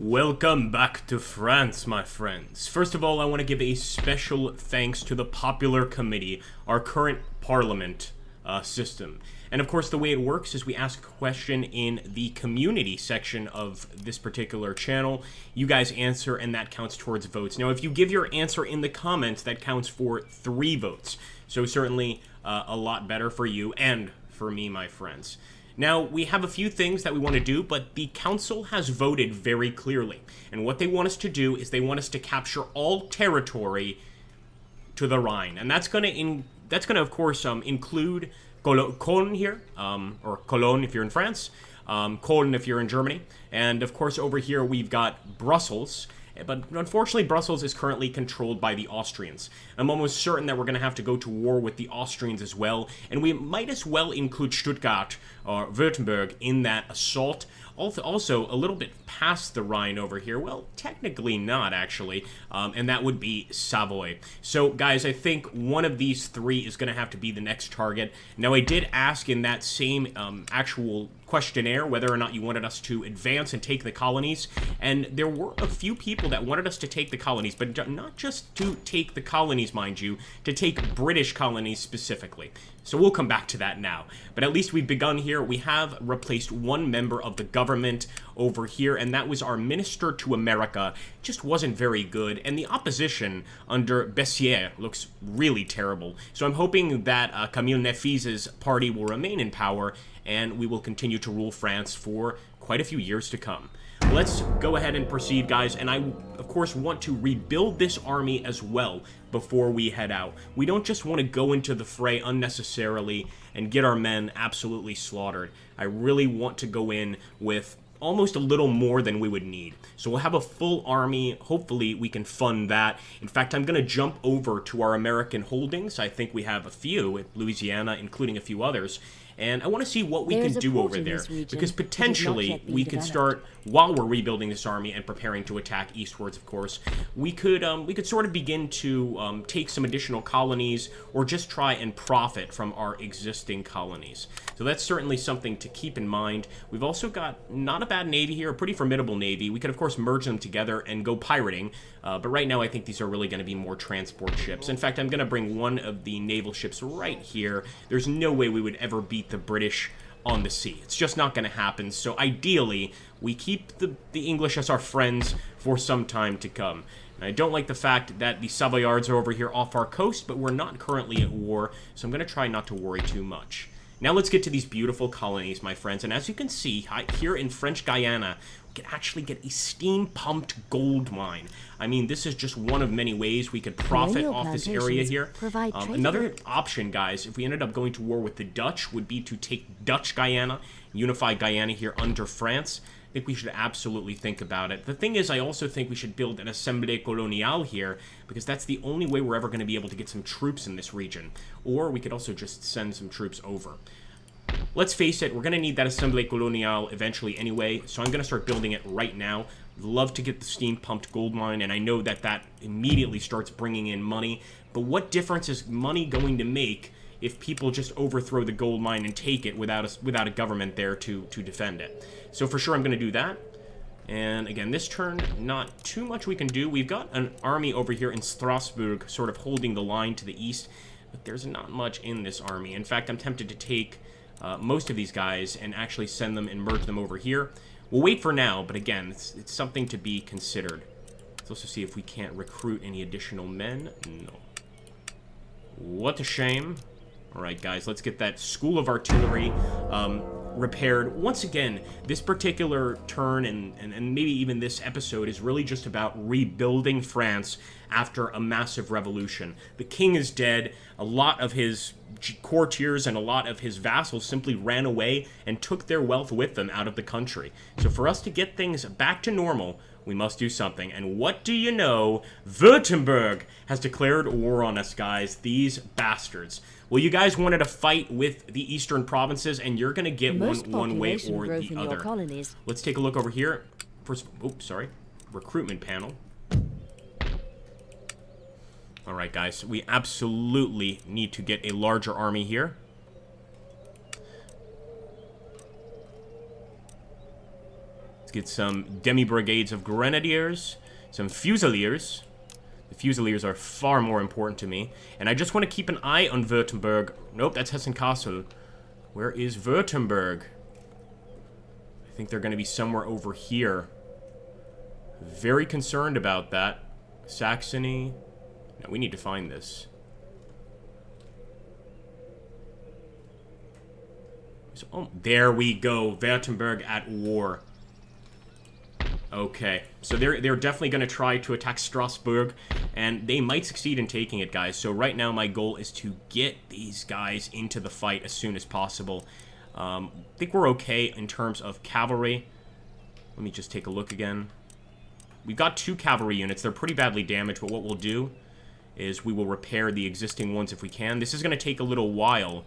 Welcome back to France, my friends. First of all, I want to give a special thanks to the Popular Committee, our current parliament system. And of course, the way it works is we ask a question in the community section of this particular channel. You guys answer, and that counts towards votes. Now, if you give your answer in the comments, that counts for 3 votes. So certainly a lot better for you and for me, my friends. Now, we have a few things that we want to do, but the council has voted very clearly. And what they want us to do is they want us to capture all territory to the Rhine. And that's going to, of course, include Cologne here, or Cologne if you're in France, Cologne if you're in Germany. And, of course, over here we've got Brussels. But unfortunately, Brussels is currently controlled by the Austrians. I'm almost certain that we're going to have to go to war with the Austrians as well, and we might as well include Stuttgart or Wurttemberg in that assault. Also, a little bit past the Rhine over here, well, technically not, actually, and that would be Savoy. So, guys, I think one of these 3 is going to have to be the next target. Now, I did ask in that same actual questionnaire whether or not you wanted us to advance and take the colonies, and there were a few people that wanted us to take the colonies, but not just to take the colonies, mind you, to take British colonies specifically. So we'll come back to that now. But at least we've begun here. We have replaced one member of the government over here, and that was our Minister to America. Just wasn't very good, and the opposition under Robespierre looks really terrible. So I'm hoping that Camille Nefiz's party will remain in power, and we will continue to rule France for quite a few years to come. Let's go ahead and proceed, guys, and I, of course, want to rebuild this army as well before we head out. We don't just want to go into the fray unnecessarily and get our men absolutely slaughtered. I really want to go in with almost a little more than we would need. So we'll have a full army. Hopefully we can fund that. In fact, I'm going to jump over to our American holdings. I think we have a few in Louisiana, including a few others. And I want to see what we can do over there, because potentially we could start, while we're rebuilding this army and preparing to attack eastwards, of course, we could sort of begin to take some additional colonies, or just try and profit from our existing colonies. So that's certainly something to keep in mind. We've also got not a bad navy here, a pretty formidable navy. We could, of course, merge them together and go pirating, but right now I think these are really going to be more transport ships. In fact, I'm going to bring one of the naval ships right here. There's no way we would ever beat the British on the sea. It's just not going to happen. So ideally, we keep the English as our friends for some time to come. And I don't like the fact that the Savoyards are over here off our coast, but we're not currently at war, so I'm going to try not to worry too much. Now let's get to these beautiful colonies, my friends. And as you can see, here in French Guiana, we can actually get a steam-pumped gold mine. I mean, this is just one of many ways we could profit off this area here. Another option, guys, if we ended up going to war with the Dutch, would be to take Dutch Guiana, unify Guyana here under France. I think we should absolutely think about it. The thing is, I also think we should build an Assemblée Coloniale here, because that's the only way we're ever going to be able to get some troops in this region. Or we could also just send some troops over. Let's face it, we're going to need that Assemblée Coloniale eventually anyway, so I'm going to start building it right now. Love to get the steam-pumped gold mine, and I know that that immediately starts bringing in money. But what difference is money going to make if people just overthrow the gold mine and take it without a government there to defend it? So for sure I'm going to do that. And again, this turn, not too much we can do. We've got an army over here in Strasbourg sort of holding the line to the east, but there's not much in this army. In fact, I'm tempted to take most of these guys and actually send them and merge them over here. We'll wait for now, but again, it's something to be considered. Let's also see if we can't recruit any additional men. No. What a shame. Alright, guys, let's get that School of Artillery repaired. Once again, this particular turn and maybe even this episode is really just about rebuilding France after a massive revolution. The king is dead. A lot of his courtiers and a lot of his vassals simply ran away and took their wealth with them out of the country. So for us to get things back to normal, we must do something. And what do you know? Wurttemberg has declared war on us, guys. These bastards. Well, you guys wanted to fight with the eastern provinces, and you're going to get one way or the other. Let's take a look over here. First, oops, sorry. Recruitment panel. Alright, guys. We absolutely need to get a larger army here. get some demi-brigades of grenadiers, some fusiliers. The fusiliers are far more important to me. And I just want to keep an eye on Wurttemberg. Nope, that's Hessen Castle. Where is Wurttemberg? I think they're going to be somewhere over here. Very concerned about that. Saxony. No, we need to find this. So, oh, there we go. Wurttemberg at war. Okay, so they're definitely going to try to attack Strasbourg, and they might succeed in taking it, guys. So right now my goal is to get these guys into the fight as soon as possible. I think we're okay in terms of cavalry. Let me just take a look again. We've got 2 cavalry units. They're pretty badly damaged, but what we'll do is we will repair the existing ones if we can. This is going to take a little while,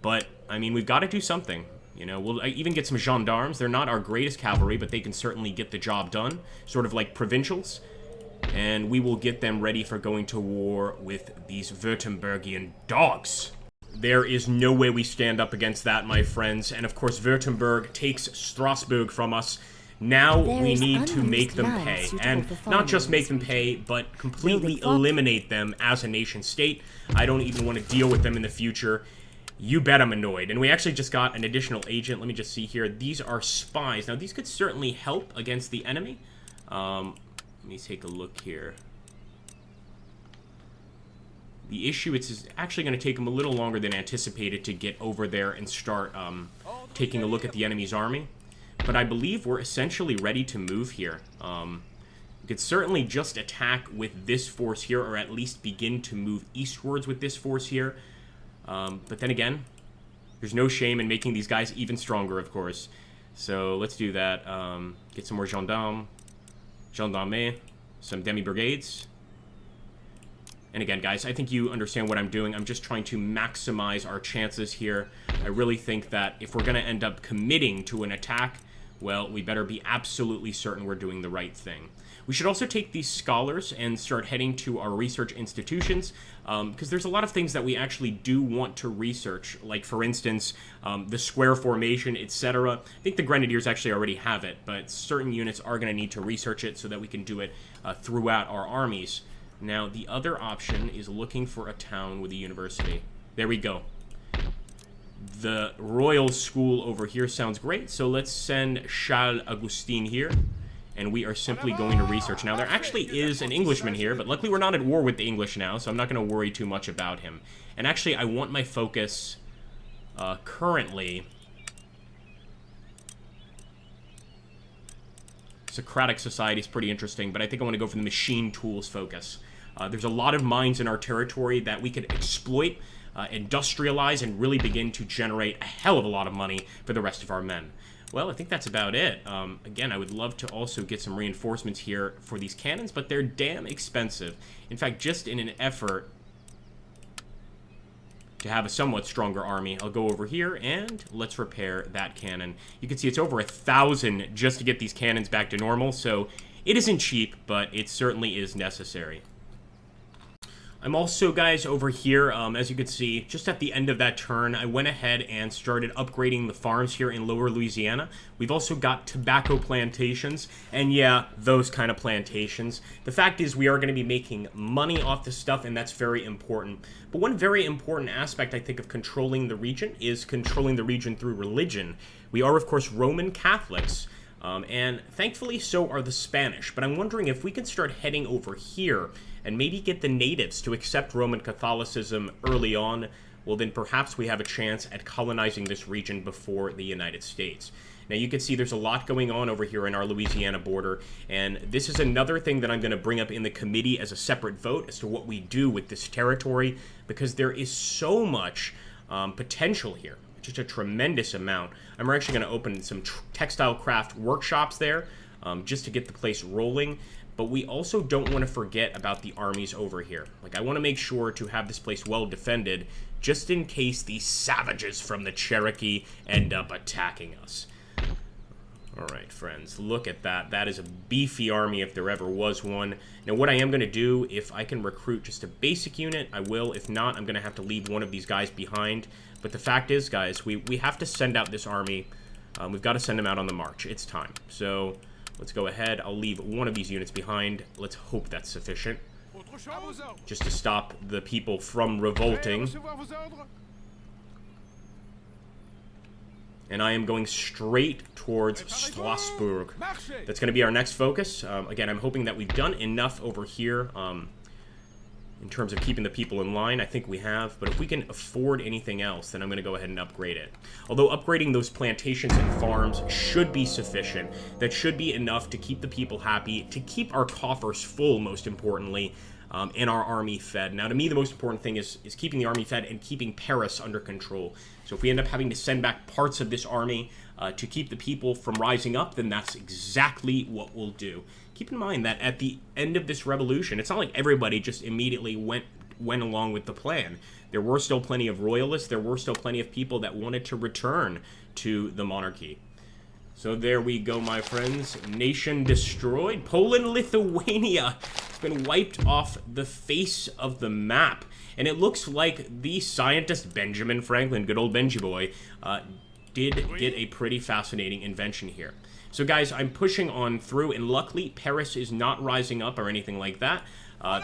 but, I mean, we've got to do something. You know, we'll even get some gendarmes. They're not our greatest cavalry, but they can certainly get the job done. Sort of like provincials. And we will get them ready for going to war with these Wurttembergian dogs. There is no way we stand up against that, my friends. And of course, Wurttemberg takes Strasbourg from us. Now we need to make them pay. And not just make them pay, but completely eliminate them as a nation-state. I don't even want to deal with them in the future. You bet I'm annoyed. And we actually just got an additional agent. Let me just see here. These are spies. Now, these could certainly help against the enemy. Let me take a look here. The issue, it's actually going to take them a little longer than anticipated to get over there and start taking a look at the enemy's army. But I believe we're essentially ready to move here. We could certainly just attack with this force here, or at least begin to move eastwards with this force here. But then again, there's no shame in making these guys even stronger, of course. So let's do that. Get some more gendarmes, some demi-brigades. And again, guys, I think you understand what I'm doing. I'm just trying to maximize our chances here. I really think that if we're going to end up committing to an attack, well, we better be absolutely certain we're doing the right thing. We should also take these scholars and start heading to our research institutions, because there's a lot of things that we actually do want to research, like, for instance, the square formation, etc. I think the Grenadiers actually already have it, but certain units are going to need to research it so that we can do it throughout our armies. Now, the other option is looking for a town with a university. There we go. The Royal School over here sounds great, so let's send Charles Augustin here. And we are simply going to research. Now, there actually is an Englishman here, but luckily we're not at war with the English now, so I'm not going to worry too much about him. And actually, I want my focus currently... Socratic Society is pretty interesting, but I think I want to go for the machine tools focus. There's a lot of mines in our territory that we could exploit, industrialize, and really begin to generate a hell of a lot of money for the rest of our men. Well, I think that's about it. Again, I would love to also get some reinforcements here for these cannons, but they're damn expensive. In fact, just in an effort to have a somewhat stronger army, I'll go over here and let's repair that cannon. You can see it's over 1,000 just to get these cannons back to normal, so it isn't cheap, but it certainly is necessary. I'm also, guys, over here, as you can see, just at the end of that turn, I went ahead and started upgrading the farms here in Lower Louisiana. We've also got tobacco plantations, and yeah, those kind of plantations. The fact is, we are going to be making money off this stuff, and that's very important. But one very important aspect, I think, of controlling the region is controlling the region through religion. We are, of course, Roman Catholics, and thankfully so are the Spanish. But I'm wondering if we can start heading over here and maybe get the natives to accept Roman Catholicism early on, well then perhaps we have a chance at colonizing this region before the United States. Now you can see there's a lot going on over here in our Louisiana border, and this is another thing that I'm going to bring up in the committee as a separate vote as to what we do with this territory, because there is so much potential here, just a tremendous amount. I'm actually going to open some textile craft workshops there, just to get the place rolling. But we also don't want to forget about the armies over here. Like, I want to make sure to have this place well defended, just in case these savages from the Cherokee end up attacking us. Alright, friends, look at that. That is a beefy army if there ever was one. Now, what I am going to do, if I can recruit just a basic unit, I will. If not, I'm going to have to leave one of these guys behind. But the fact is, guys, we have to send out this army We've got to send them out on the march. It's time. So let's go ahead. I'll leave one of these units behind. Let's hope that's sufficient, just to stop the people from revolting. And I am going straight towards Strasbourg. That's going to be our next focus. Again, I'm hoping that we've done enough over here in terms of keeping the people in line. I think we have. But if we can afford anything else, then I'm going to go ahead and upgrade it. Although upgrading those plantations and farms should be sufficient. That should be enough to keep the people happy, to keep our coffers full, most importantly, and our army fed. Now, to me, the most important thing is keeping the army fed and keeping Paris under control. So if we end up having to send back parts of this army to keep the people from rising up, then that's exactly what we'll do. Keep in mind that at the end of this revolution, it's not like everybody just immediately went along with the plan. There were still plenty of royalists. There were still plenty of people that wanted to return to the monarchy. So there we go, my friends. Nation destroyed. Poland, Lithuania has been wiped off the face of the map. And it looks like the scientist Benjamin Franklin, good old Benji boy, did get a pretty fascinating invention here. So guys, I'm pushing on through, and luckily Paris is not rising up or anything like that.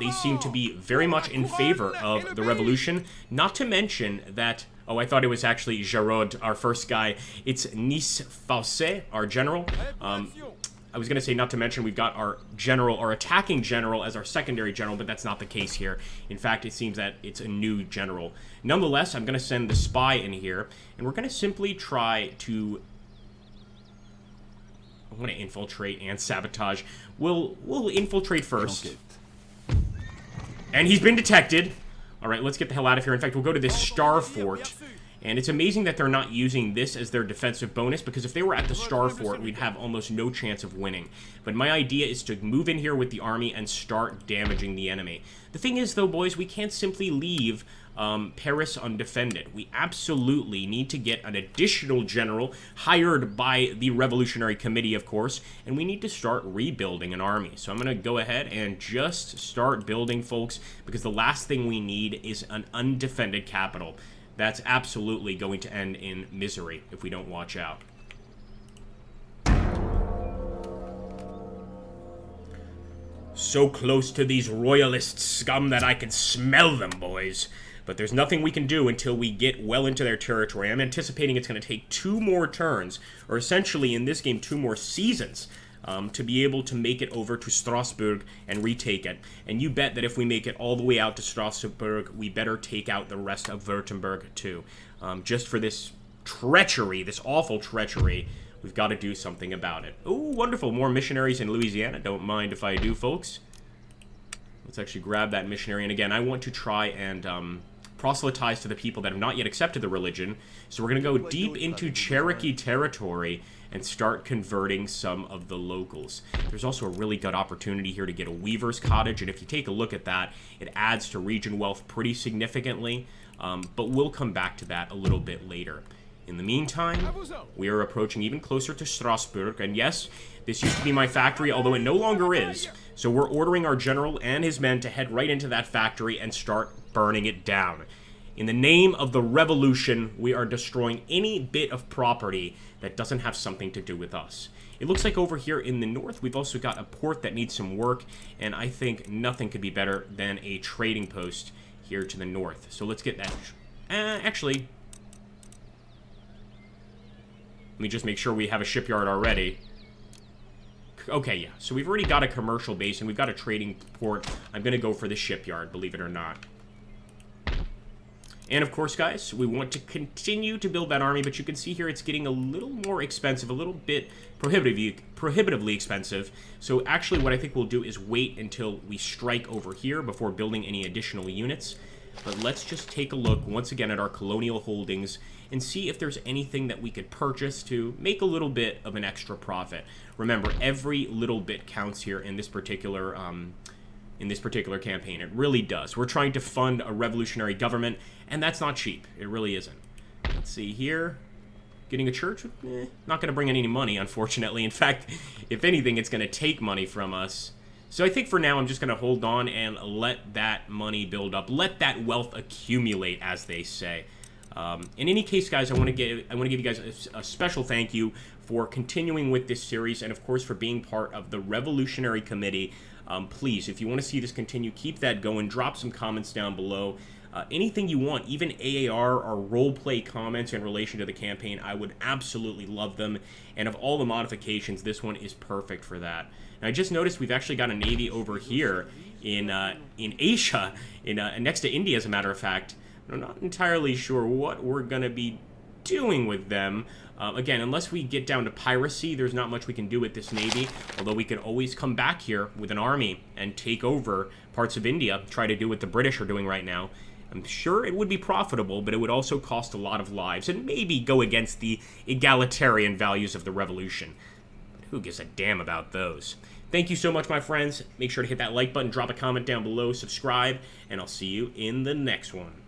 They seem to be very much in favor of the revolution. Not to mention that... Oh, I thought it was actually Giraud, our first guy. It's Nice Faucet, our general. I was going to say not to mention we've got our general, our attacking general as our secondary general, but that's not the case here. In fact, it seems that it's a new general. Nonetheless, I'm going to send the spy in here, and we're going to simply try to... I want to infiltrate and sabotage. We'll infiltrate first. And he's been detected. All right, let's get the hell out of here. In fact, we'll go to this Star Fort. And it's amazing that they're not using this as their defensive bonus, because if they were at the Star Fort, we'd have almost no chance of winning. But my idea is to move in here with the army and start damaging the enemy. The thing is, though, boys, we can't simply leave Paris undefended. We absolutely need to get an additional general hired by the Revolutionary Committee, of course, and we need to start rebuilding an army. So I'm going to go ahead and just start building, folks, because the last thing we need is an undefended capital. That's absolutely going to end in misery if we don't watch out. So close to these royalist scum that I can smell them, boys. But there's nothing we can do until we get well into their territory. I'm anticipating it's going to take 2 more turns, or essentially in this game 2 more seasons, to be able to make it over to Strasbourg and retake it. And you bet that if we make it all the way out to Strasbourg, we better take out the rest of Wurttemberg too. Just for this treachery, this awful treachery, we've got to do something about it. Oh, wonderful. More missionaries in Louisiana. Don't mind if I do, folks. Let's actually grab that missionary. And again, I want to try and proselytize to the people that have not yet accepted the religion. So we're going to go deep into Cherokee territory and start converting some of the locals. There's also a really good opportunity here to get a weaver's cottage, and if you take a look at that, it adds to region wealth pretty significantly, but we'll come back to that a little bit later. In the meantime, we are approaching even closer to Strasbourg, and yes, this used to be my factory, although it no longer is, so we're ordering our general and his men to head right into that factory and start burning it down. In the name of the revolution, we are destroying any bit of property that doesn't have something to do with us. It looks like over here in the north, we've also got a port that needs some work, and I think nothing could be better than a trading post here to the north. So let's get that. Actually, let me just make sure we have a shipyard already. Okay, yeah. So we've already got a commercial base, and we've got a trading port. I'm going to go for the shipyard, believe it or not. And of course, guys, we want to continue to build that army, but you can see here it's getting a little more expensive, a little bit prohibitively expensive. So actually what I think we'll do is wait until we strike over here before building any additional units. But let's just take a look once again at our colonial holdings and see if there's anything that we could purchase to make a little bit of an extra profit. Remember, every little bit counts here in this particular campaign. It really does. We're trying to fund a revolutionary government, and that's not cheap. It really isn't. Let's see here. Getting a church? Not going to bring in any money, unfortunately. In fact, if anything, it's going to take money from us. So I think for now, I'm just going to hold on and let that money build up. Let that wealth accumulate, as they say. In any case, guys, I want to give you guys a special thank you for continuing with this series, and of course for being part of the Revolutionary Committee. Please, if you want to see this continue, keep that going. Drop some comments down below. Anything you want, even AAR or roleplay comments in relation to the campaign, I would absolutely love them. And of all the modifications, this one is perfect for that. And I just noticed we've actually got a navy over here in Asia, next to India, as a matter of fact. I'm not entirely sure what we're going to be doing with them. Again, unless we get down to piracy, there's not much we can do with this navy, although we could always come back here with an army and take over parts of India, try to do what the British are doing right now. I'm sure it would be profitable, but it would also cost a lot of lives and maybe go against the egalitarian values of the revolution. But who gives a damn about those? Thank you so much, my friends. Make sure to hit that like button, drop a comment down below, subscribe, and I'll see you in the next one.